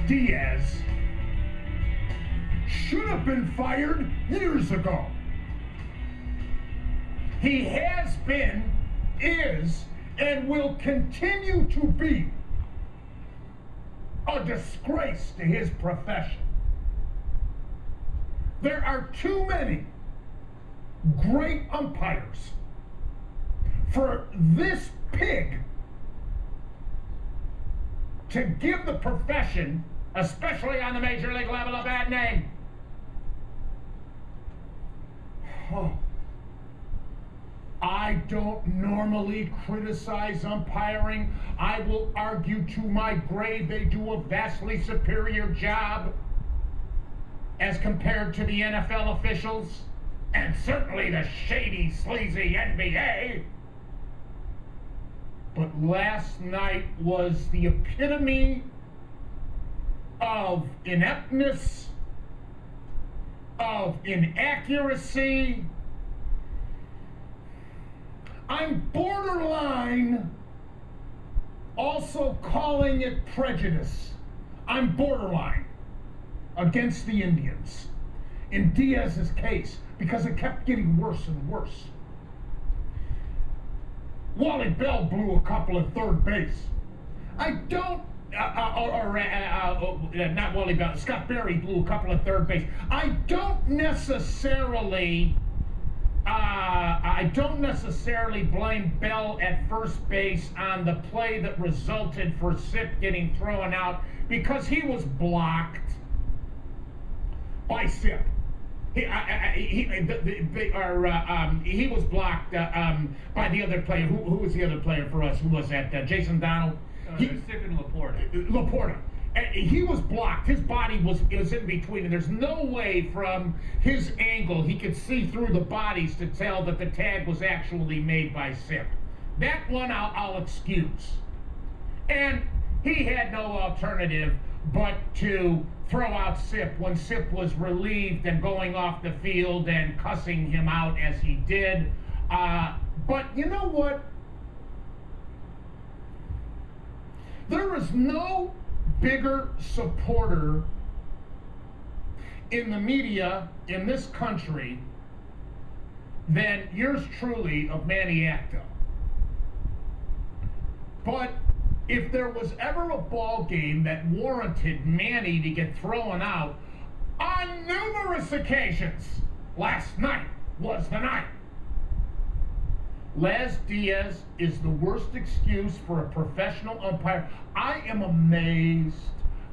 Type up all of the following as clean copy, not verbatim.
Diaz should have been fired years ago. He has been, is, and will continue to be a disgrace to his profession. There are too many great umpires for this pig to give the profession, especially on the major league level, a bad name. Oh. I don't normally criticize umpiring. I will argue to my grave they do a vastly superior job as compared to the NFL officials, and certainly the shady, sleazy NBA. But last night was the epitome of ineptness, of inaccuracy. I'm borderline also calling it prejudice. I'm borderline against the Indians in Diaz's case because it kept getting worse and worse. Wally Bell blew a couple at third base. I don't, not Wally Bell, Scott Berry blew a couple at third base. I don't necessarily blame Bell at first base on the play that resulted for Sip getting thrown out because he was blocked by Sip. He was blocked by the other player. Who was the other player for us? Who was that? Jason Donald? Sip and Laporta. Laporta. He was blocked. His body was in between, and there's no way from his angle he could see through the bodies to tell that the tag was actually made by Sip. That one I'll excuse. And he had no alternative but to throw out Sip when Sip was relieved and going off the field and cussing him out as he did. But you know what? There is no bigger supporter in the media in this country than yours truly of Manny Acta. But if there was ever a ball game that warranted Manny to get thrown out on numerous occasions, last night was the night. Laz Diaz is the worst excuse for a professional umpire. I am amazed.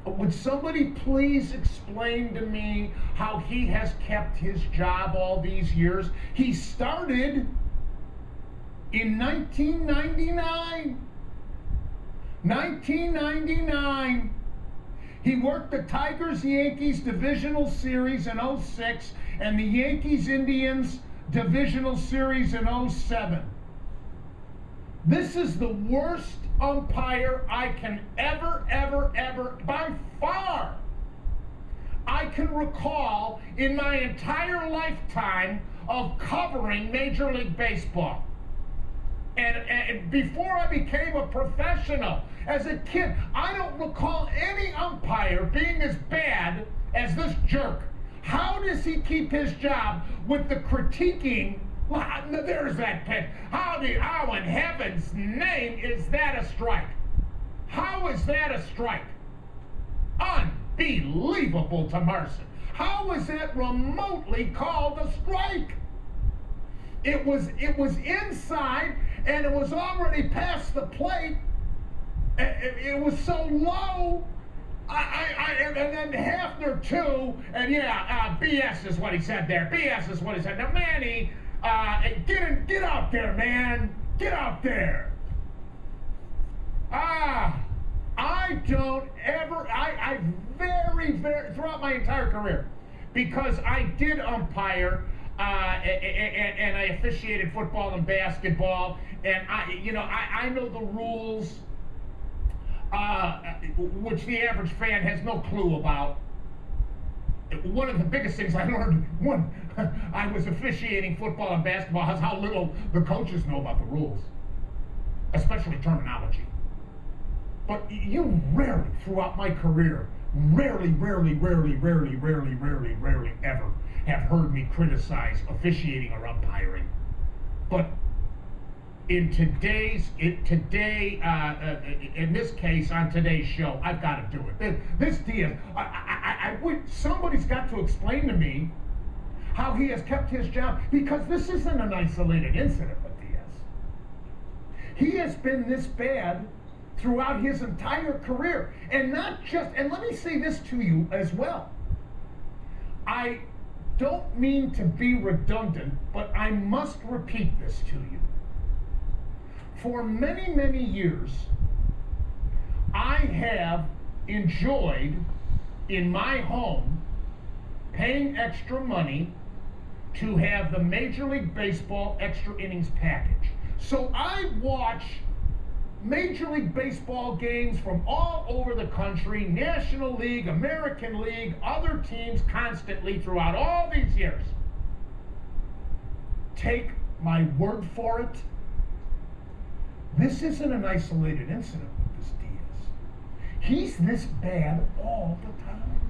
Would somebody please explain to me how he has kept his job all these years? He started in 1999. 1999. He worked the Tigers-Yankees divisional series in 06 and the Yankees-Indians divisional series in 07. This is the worst umpire I can ever, by far, I can recall in my entire lifetime of covering Major League Baseball. And before I became a professional, as a kid, I don't recall any umpire being as bad as this jerk. How does he keep his job with the critiquing? Well, there's that pitch. How in heaven's name is that a strike? How is that a strike? Unbelievable to Marson. How is that remotely called a strike? It was inside and it was already past the plate. It was so low. And then Hafner too, and yeah, BS is what he said there. BS is what he said. Now, Manny, get out there, man. Get out there. I don't ever, I very, throughout my entire career, because I did umpire, and I officiated football and basketball, and I know the rules, which the average fan has no clue about. One of the biggest things I learned when I was officiating football and basketball is how little the coaches know about the rules, especially terminology. But you rarely, throughout my career, rarely ever have heard me criticize officiating or umpiring. But in in this case, on today's show, I've got to do it. This Diaz, somebody's got to explain to me how he has kept his job, because this isn't an isolated incident with Diaz. He has been this bad throughout his entire career. And not just, and let me say this to you as well. I don't mean to be redundant, but I must repeat this to you. For many years, I have enjoyed in my home paying extra money to have the Major League Baseball extra innings package. So I watch Major League Baseball games from all over the country, National League, American League, other teams constantly throughout all these years. Take my word for it, this isn't an isolated incident with this Diaz. He's this bad all the time.